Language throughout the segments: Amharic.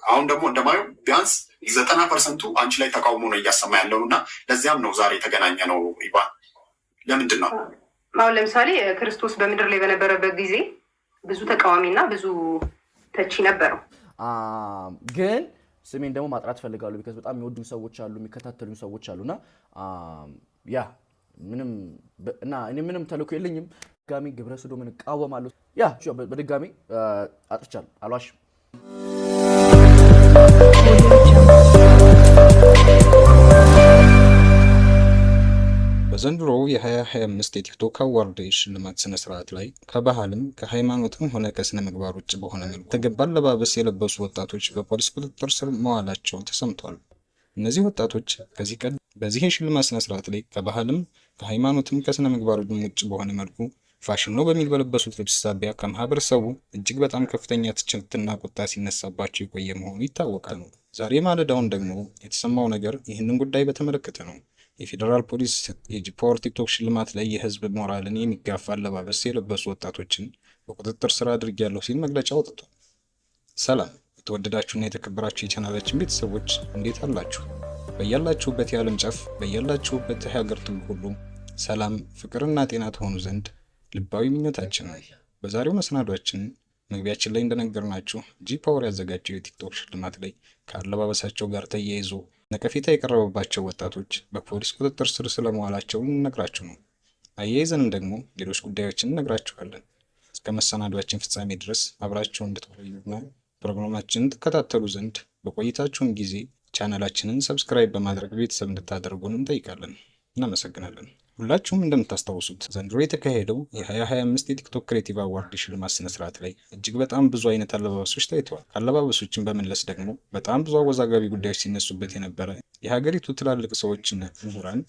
አሁን ደግሞ እንደማየው ቢያንስ 90% አንቺ ላይ ተቃውሞ ነው እያሰማ ያለው እና ለዚያም ነው ዛሬ የተገናኘ ነው። ይባል ለምንድን ነው? አሁን ለምሳሌ ክርስቶስ በምድር ላይ በነበረበት ጊዜ ብዙ ተቃዋሚና ብዙ ተቺ ነበረው። ግን ስሜን ደግሞ ማጥራት ፈልጋለሁ ቢካዝ በጣም የሚወዱኝ ሰዎች አሉ፣ የሚከታተሉኝ ሰዎች አሉና ያ ምንም እና እኔ ምንም ተልእኮ የለኝም። ድጋሚ ግብረ ሰዶምን እቃወማለሁ። ያ በድጋሚ አጥፍቻለሁ፣ አልዋሽም። በዘንድሮ የ2025 የቲክቶክ አዋርድ ሽልማት ስነ ስርዓት ላይ ከባህልም ከሃይማኖትም ሆነ ከስነ ምግባር ውጭ በሆነ መልኩ የተገባ አለባበስ የለበሱ ወጣቶች በፖሊስ ቁጥጥር ስር መዋላቸው ተሰምቷል። እነዚህ ወጣቶች ከዚህ ቀደም በዚህ የሽልማት ስነ ስርዓት ላይ ከባህልም ከሃይማኖትም ከስነ ምግባርም ውጭ በሆነ መልኩ ፋሽን ነው በሚል በለበሱት ልብስ ሳቢያ ከማህበረሰቡ እጅግ በጣም ከፍተኛ ትችትና ቁጣ ሲነሳባቸው የቆየ መሆኑ ይታወቃል። ዛሬ ማለዳውን ደግሞ የተሰማው ነገር ይህንን ጉዳይ በተመለከተ ነው። የፌዴራል ፖሊስ የጂፓወር ቲክቶክ ሽልማት ላይ የህዝብ ሞራልን የሚጋፋ አለባበስ የለበሱ ወጣቶችን በቁጥጥር ስር አድርጌያለሁ ሲል መግለጫ አውጥቷል። ሰላም የተወደዳችሁና የተከበራችሁ የቻናላችን ቤተሰቦች እንዴት አላችሁ? በያላችሁበት የዓለም ጫፍ በያላችሁበት የሀገር ጥግ ሁሉ ሰላም፣ ፍቅርና ጤና ትሆኑ ዘንድ ልባዊ ምኞታችን ነው። በዛሬው መሰናዷችን መግቢያችን ላይ እንደነገርናችሁ ጂፓወር ያዘጋጀው የቲክቶክ ሽልማት ላይ ከአለባበሳቸው ጋር ተያይዞ ነቀፌታ የቀረበባቸው ወጣቶች በፖሊስ ቁጥጥር ስር ስለመዋላቸው እንነግራችሁ ነው። አያይዘንም ደግሞ ሌሎች ጉዳዮችን እንነግራችኋለን። እስከ መሰናዷችን ፍጻሜ ድረስ አብራችሁ እንድትቆዩና ፕሮግራማችንን ትከታተሉ ዘንድ በቆይታችሁም ጊዜ ቻናላችንን ሰብስክራይብ በማድረግ ቤተሰብ እንድታደርጉን እንጠይቃለን። እናመሰግናለን። ሁላችሁም እንደምታስታውሱት ዘንድሮ የተካሄደው የ2025 የቲክቶክ ክሬቲቭ አዋርድ ሽልማት ስነ ስርዓት ላይ እጅግ በጣም ብዙ አይነት አለባበሶች ታይተዋል። አለባበሶችን በመለስ ደግሞ በጣም ብዙ አወዛጋቢ ጉዳዮች ሲነሱበት የነበረ የሀገሪቱ ትላልቅ ሰዎችና ምሁራን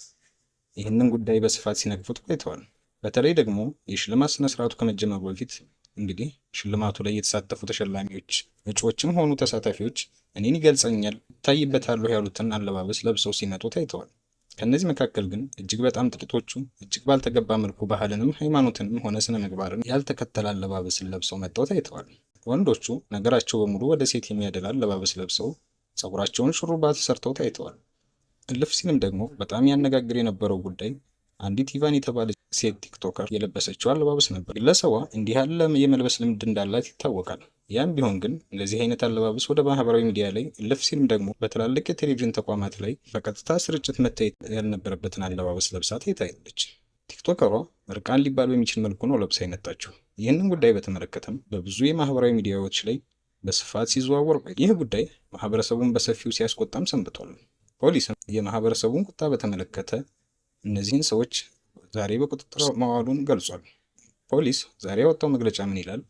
ይህንን ጉዳይ በስፋት ሲነቅፉት ቆይተዋል። በተለይ ደግሞ የሽልማት ስነ ስርዓቱ ከመጀመሩ በፊት እንግዲህ ሽልማቱ ላይ የተሳተፉ ተሸላሚዎች፣ እጩዎችም ሆኑ ተሳታፊዎች እኔን ይገልጸኛል፣ ይታይበታሉ ያሉትን አለባበስ ለብሰው ሲመጡ ታይተዋል። ከነዚህ መካከል ግን እጅግ በጣም ጥቂቶቹ እጅግ ባልተገባ መልኩ ባህልንም ሃይማኖትንም ሆነ ስነ ምግባርን ያልተከተለ አለባበስን ለብሰው መጥተው ታይተዋል። ወንዶቹ ነገራቸው በሙሉ ወደ ሴት የሚያደላ አለባበስ ለብሰው ፀጉራቸውን ሹሩባ ተሰርተው ታይተዋል። እልፍ ሲልም ደግሞ በጣም ያነጋግር የነበረው ጉዳይ አንዲት ኢቫን የተባለች ሴት ቲክቶከር የለበሰችው አለባበስ ነበር። ግለሰቧ እንዲህ ያለ የመልበስ ልምድ እንዳላት ይታወቃል። ያም ቢሆን ግን እንደዚህ አይነት አለባበስ ወደ ማህበራዊ ሚዲያ ላይ እልፍ ሲልም ደግሞ በትላልቅ የቴሌቪዥን ተቋማት ላይ በቀጥታ ስርጭት መታየት ያልነበረበትን አለባበስ ለብሳ ታይታለች። ቲክቶከሯ እርቃን ሊባል በሚችል መልኩ ነው ለብሳ የመጣችው። ይህንን ጉዳይ በተመለከተም በብዙ የማህበራዊ ሚዲያዎች ላይ በስፋት ሲዘዋወር ይህ ጉዳይ ማህበረሰቡን በሰፊው ሲያስቆጣም ሰንብቷል። ፖሊስም የማህበረሰቡን ቁጣ በተመለከተ እነዚህን ሰዎች ዛሬ በቁጥጥር መዋሉን ገልጿል። ፖሊስ ዛሬ ያወጣው መግለጫ ምን ይላል?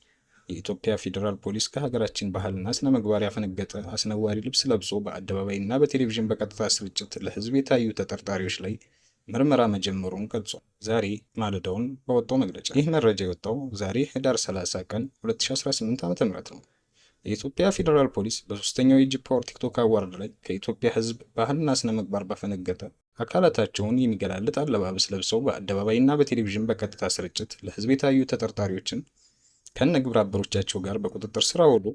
የኢትዮጵያ ፌዴራል ፖሊስ ከሀገራችን ባህልና ስነ ምግባር ያፈነገጠ አስነዋሪ ልብስ ለብሶ በአደባባይና በቴሌቪዥን በቀጥታ ስርጭት ለህዝብ የታዩ ተጠርጣሪዎች ላይ ምርመራ መጀመሩን ገልጿል። ዛሬ ማለዳውን በወጣው መግለጫ ይህ መረጃ የወጣው ዛሬ ህዳር 30 ቀን 2018 ዓ.ም ነው። የኢትዮጵያ ፌዴራል ፖሊስ በሶስተኛው የጂፓወር ቲክቶክ አዋርድ ላይ ከኢትዮጵያ ህዝብ ባህልና ስነ ምግባር ባፈነገጠ አካላታቸውን የሚገላልጥ አለባበስ ለብሰው በአደባባይና በቴሌቪዥን በቀጥታ ስርጭት ለህዝብ የታዩ ተጠርጣሪዎችን ከነ ግብረ አበሮቻቸው ጋር በቁጥጥር ስር አውሎ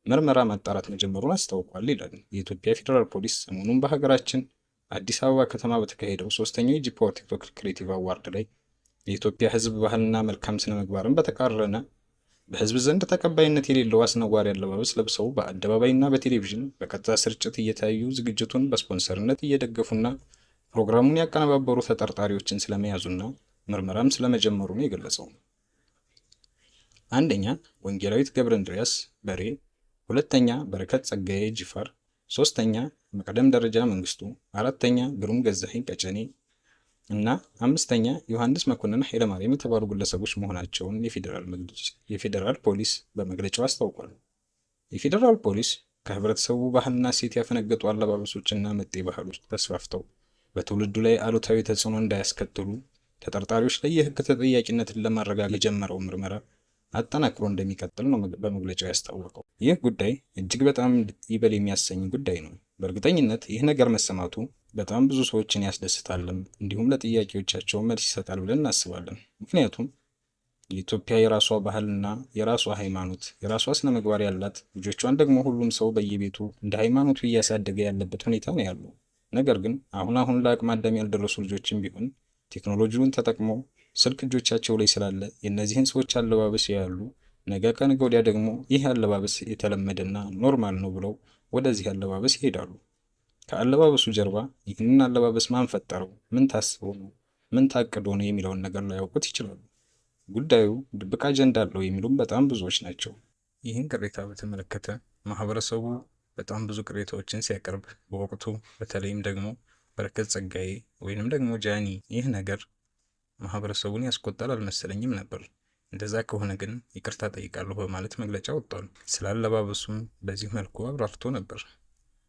ምርመራ ማጣራት መጀመሩን አስታውቋል ይላል። የኢትዮጵያ ፌዴራል ፖሊስ ሰሞኑን በሀገራችን አዲስ አበባ ከተማ በተካሄደው ሶስተኛው የጂፓወር ቲክቶክ ክሬቲቭ አዋርድ ላይ የኢትዮጵያ ህዝብ ባህልና መልካም ስነ ምግባርን በተቃረነ በህዝብ ዘንድ ተቀባይነት የሌለው አስነዋሪ አለባበስ ለብሰው በአደባባይና በቴሌቪዥን በቀጥታ ስርጭት እየታዩ ዝግጅቱን በስፖንሰርነት እየደገፉና ፕሮግራሙን ያቀነባበሩ ተጠርጣሪዎችን ስለመያዙና ምርመራም ስለመጀመሩ ነው የገለጸው። አንደኛ ወንጌላዊት ገብረ እንድሪያስ በሬ፣ ሁለተኛ በረከት ጸጋዬ ጂፋር፣ ሶስተኛ መቅደም ደረጃ መንግስቱ፣ አራተኛ ግሩም ገዛኸኝ ቀጨኔ እና አምስተኛ ዮሐንስ መኮንን ኃይለማርያም የተባሉ ግለሰቦች መሆናቸውን የፌዴራል ፖሊስ በመግለጫው አስታውቋል። የፌዴራል ፖሊስ ከህብረተሰቡ ባህልና እሴት ያፈነገጡ አለባበሶችና መጤ ባህሎች ተስፋፍተው በትውልዱ ላይ አሉታዊ ተጽዕኖ እንዳያስከትሉ ተጠርጣሪዎች ላይ የህግ ተጠያቂነትን ለማረጋገጥ የጀመረው ምርመራ አጠናክሮ እንደሚቀጥል ነው በመግለጫው ያስታወቀው። ይህ ጉዳይ እጅግ በጣም ይበል የሚያሰኝ ጉዳይ ነው። በእርግጠኝነት ይህ ነገር መሰማቱ በጣም ብዙ ሰዎችን ያስደስታልም እንዲሁም ለጥያቄዎቻቸው መልስ ይሰጣል ብለን እናስባለን። ምክንያቱም የኢትዮጵያ የራሷ ባህልና የራሷ ሃይማኖት፣ የራሷ ስነ ምግባር ያላት፣ ልጆቿን ደግሞ ሁሉም ሰው በየቤቱ እንደ ሃይማኖቱ እያሳደገ ያለበት ሁኔታ ነው ያለው። ነገር ግን አሁን ለአቅመ አዳም ያልደረሱ ልጆችም ቢሆን ቴክኖሎጂውን ተጠቅመው ስልክ እጆቻቸው ላይ ስላለ የእነዚህን ሰዎች አለባበስ ያሉ ነገ ከነገ ወዲያ ደግሞ ይህ አለባበስ የተለመደና ኖርማል ነው ብለው ወደዚህ አለባበስ ይሄዳሉ። ከአለባበሱ ጀርባ ይህንን አለባበስ ማን ፈጠረው፣ ምን ታስበው ነው፣ ምን ታቅዶ ነው የሚለውን ነገር ላያውቁት ይችላሉ። ጉዳዩ ድብቅ አጀንዳ አለው የሚሉም በጣም ብዙዎች ናቸው። ይህን ቅሬታ በተመለከተ ማህበረሰቡ በጣም ብዙ ቅሬታዎችን ሲያቀርብ በወቅቱ በተለይም ደግሞ በረከት ጸጋዬ ወይንም ደግሞ ጃኒ ይህ ነገር ማህበረሰቡን ያስቆጣል አልመሰለኝም ነበር። እንደዛ ከሆነ ግን ይቅርታ ጠይቃለሁ በማለት መግለጫ ወጥቷል። ስላለባበሱም በዚህ መልኩ አብራርቶ ነበር።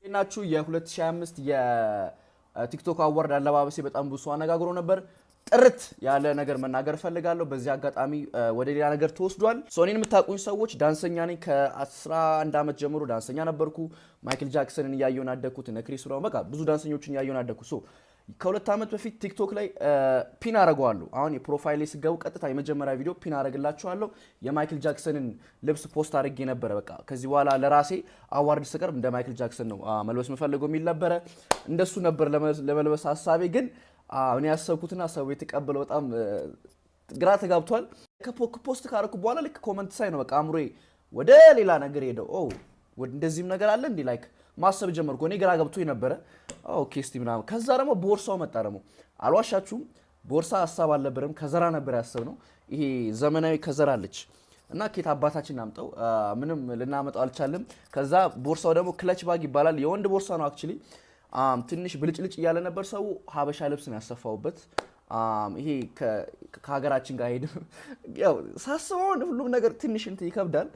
ናችሁ የ2025 የቲክቶክ አዋርድ አለባበሴ በጣም ብዙ አነጋግሮ ነበር። ጥርት ያለ ነገር መናገር ፈልጋለሁ። በዚህ አጋጣሚ ወደ ሌላ ነገር ተወስዷል። እኔን የምታውቁኝ ሰዎች ዳንሰኛ ነኝ። ከ11 ዓመት ጀምሮ ዳንሰኛ ነበርኩ። ማይክል ጃክሰንን እያየሁ አደግኩት። እነ ክሪስ ብራውን በቃ ብዙ ዳንሰኞችን እያየሁ አደግኩ። ከ2 ዓመት በፊት ቲክቶክ ላይ ፒን አረገዋለሁ። አሁን የፕሮፋይል ላይ ስገቡ ቀጥታ የመጀመሪያ ቪዲዮ ፒን አረግላችኋለሁ። የማይክል ጃክሰንን ልብስ ፖስት አድርጌ ነበረ። በቃ ከዚህ በኋላ ለራሴ አዋርድ ስቀርብ እንደ ማይክል ጃክሰን ነው መልበስ የምፈልገው የሚል ነበረ። እንደሱ ነበር ለመልበስ ሀሳቤ። ግን እኔ ያሰብኩትና ሰው የተቀበለው በጣም ግራ ተጋብቷል። ፖስት ካረኩ በኋላ ልክ ኮመንት ሳይ ነው በቃ አእምሮዬ ወደ ሌላ ነገር ሄደው እንደዚህም ነገር አለ እንዲ ላይክ ማሰብ ጀመርኩ። እኔ ግራ ገብቶ ነበረ። ኦኬ እስቲ ምናምን ከዛ ደግሞ ቦርሳው መጣ። ደግሞ አልዋሻችሁም ቦርሳ ሀሳብ አልነበረም፣ ከዘራ ነበር ያሰብነው። ይሄ ዘመናዊ ከዘራ አለች እና ኬት አባታችን አምጠው ምንም ልናመጣው አልቻለም። ከዛ ቦርሳው ደግሞ ክለች ባግ ይባላል። የወንድ ቦርሳ ነው አክቹሊ። ትንሽ ብልጭልጭ እያለ ነበር። ሰው ሀበሻ ልብስ ነው ያሰፋውበት። ይሄ ከሀገራችን ጋር ሄድ ያው ሳስበው ሁሉም ነገር ትንሽ እንትን ይከብዳል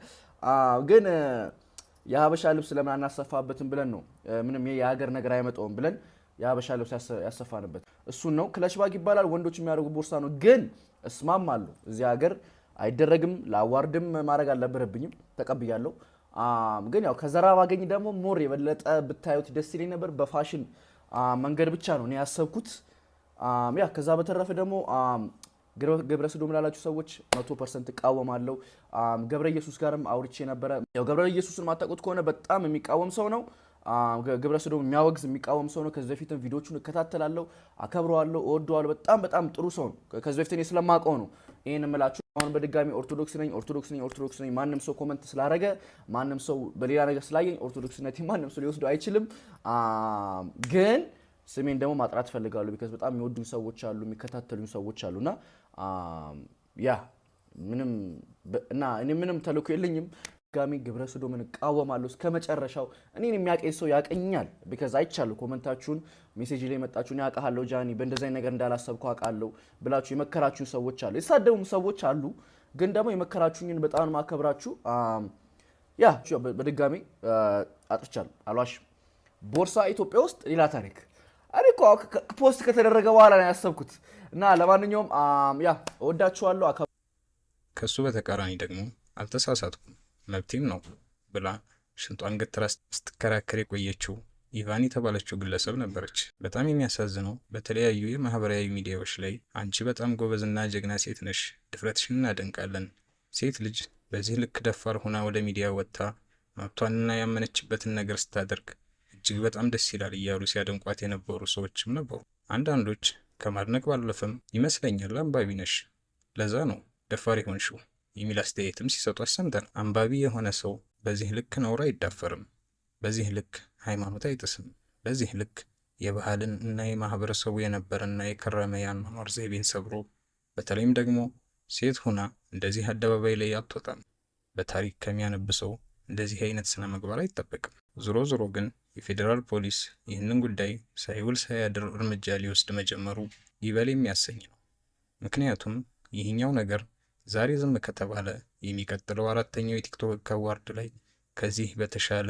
ግን የሀበሻ ልብስ ለምን አናሰፋበትም ብለን ነው። ምንም የሀገር ነገር አይመጣውም ብለን የሀበሻ ልብስ ያሰፋንበት እሱን ነው። ክለች ባግ ይባላል። ወንዶች የሚያደርጉ ቦርሳ ነው። ግን እስማማለሁ እዚህ ሀገር አይደረግም። ለአዋርድም ማድረግ አልነበረብኝም፣ ተቀብያለሁ። ግን ያው ከዘራ ባገኝ ደግሞ ሞር የበለጠ ብታዩት ደስ ይለኝ ነበር። በፋሽን መንገድ ብቻ ነው እኔ ያሰብኩት። ያ ከዛ በተረፈ ደግሞ ገብረ ሰዶም ላላችሁ ሰዎች 100% እቃወማለሁ። ገብረ ኢየሱስ ጋርም አውርቼ ነበረ። ያው ገብረ ኢየሱስን ማታውቁት ከሆነ በጣም የሚቃወም ሰው ነው። ገብረ ሰዶም የሚያወግዝ የሚቃወም ሰው ነው። ከዚህ በፊትም ቪዲዮቹን እከታተላለሁ፣ አከብረዋለሁ፣ እወደዋለሁ። በጣም ጥሩ ሰው ነው። ከዚህ በፊት እኔ ስለማውቀው ነው ይሄን እምላችሁ። አሁን በድጋሚ ኦርቶዶክስ ነኝ። ማንም ሰው ኮመንት ስላደረገ ማንም ሰው በሌላ ነገር ስላየኝ ኦርቶዶክስነቴ ማንም ሰው ሊወስደው አይችልም። ግን ስሜን ደግሞ ማጥራት ፈልጋለሁ። ቢካዝ በጣም የሚወዱኝ ሰዎች አሉ፣ የሚከታተሉኝ ሰዎች አሉና ያ እኔ ምንም ተልእኮ የለኝም። ድጋሚ ግብረ ሰዶምን እቃወማለሁ እስከ መጨረሻው። እኔን የሚያቀኝ ሰው ያቀኛል። ቢካዝ አይቻለሁ ኮመንታችሁን፣ ሜሴጅ ላይ መጣችሁን ያውቃለሁ ጃኒ በእንደዚህ ነገር እንዳላሰብኩ አውቃለሁ ብላችሁ የመከራችሁኝ ሰዎች አሉ፣ የተሳደቡም ሰዎች አሉ። ግን ደግሞ የመከራችሁኝን በጣም ማከብራችሁ። ያ በድጋሚ አጥፍቻለሁ፣ አልዋሽም። ቦርሳ ኢትዮጵያ ውስጥ ሌላ ታሪክ። እኔ እኮ ፖስት ከተደረገ በኋላ ነው ያሰብኩት። እና ለማንኛውም ያ እወዳችኋለሁ። ከሱ በተቃራኒ ደግሞ አልተሳሳትኩም መብቴም ነው ብላ ሽንጧን ገትራ ስትከራከር የቆየችው ኢቫን የተባለችው ግለሰብ ነበረች። በጣም የሚያሳዝነው በተለያዩ የማህበራዊ ሚዲያዎች ላይ አንቺ በጣም ጎበዝና ጀግና ሴት ነሽ፣ ድፍረትሽን እናደንቃለን፣ ሴት ልጅ በዚህ ልክ ደፋር ሆና ወደ ሚዲያ ወጥታ መብቷንና ያመነችበትን ነገር ስታደርግ እጅግ በጣም ደስ ይላል እያሉ ሲያደንቋት የነበሩ ሰዎችም ነበሩ። አንዳንዶች ከማድነቅ ባለፈም ይመስለኛል አንባቢ ነሽ፣ ለዛ ነው ደፋር የሆንሽው የሚል አስተያየትም ሲሰጡ አሰምተን። አንባቢ የሆነ ሰው በዚህ ልክ ነውር አይዳፈርም፣ በዚህ ልክ ሃይማኖት አይጥስም፣ በዚህ ልክ የባህልን እና የማህበረሰቡ የነበረና የከረመ የአኗኗር ዘይቤን ሰብሮ በተለይም ደግሞ ሴት ሆና እንደዚህ አደባባይ ላይ አትወጣም። በታሪክ ከሚያነብሰው እንደዚህ አይነት ስነ ምግባር አይጠበቅም። ዞሮ ግን የፌዴራል ፖሊስ ይህንን ጉዳይ ሳይውል ሳያድር እርምጃ ሊወስድ መጀመሩ ይበል የሚያሰኝ ነው። ምክንያቱም ይህኛው ነገር ዛሬ ዝም ከተባለ የሚቀጥለው 4ኛው የቲክቶክ አዋርድ ላይ ከዚህ በተሻለ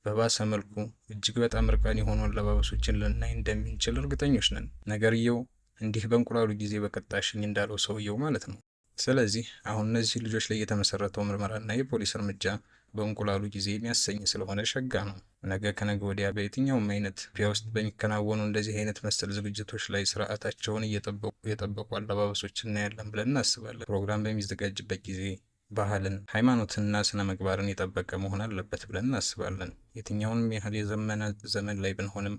በባሰ መልኩ እጅግ በጣም እርቃን የሆኑ አለባበሶችን ልናይ እንደምንችል እርግጠኞች ነን። ነገርየው እንዲህ በእንቁላሉ ጊዜ በቀጣሽኝ እንዳለው ሰውየው ማለት ነው። ስለዚህ አሁን እነዚህ ልጆች ላይ የተመሰረተው ምርመራና የፖሊስ እርምጃ በእንቁላሉ ጊዜ የሚያሰኝ ስለሆነ ሸጋ ነው። ነገ ከነገ ወዲያ በየትኛውም አይነት ኢትዮጵያ ውስጥ በሚከናወኑ እንደዚህ አይነት መሰል ዝግጅቶች ላይ ስርዓታቸውን የጠበቁ አለባበሶች እናያለን ብለን እናስባለን። ፕሮግራም በሚዘጋጅበት ጊዜ ባህልን፣ ሃይማኖትንና ስነ ምግባርን የጠበቀ መሆን አለበት ብለን እናስባለን። የትኛውንም ያህል የዘመነ ዘመን ላይ ብንሆንም፣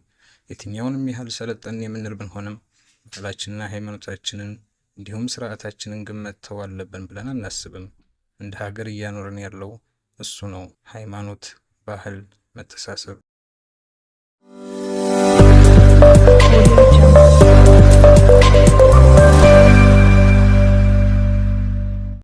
የትኛውንም ያህል ሰለጠን የምንል ብንሆንም ባህላችንና ሃይማኖታችንን እንዲሁም ስርዓታችንን ግን መተው አለብን ብለን አናስብም። እንደ ሀገር እያኖረን ያለው እሱ ነው። ሃይማኖት፣ ባህል፣ መተሳሰብ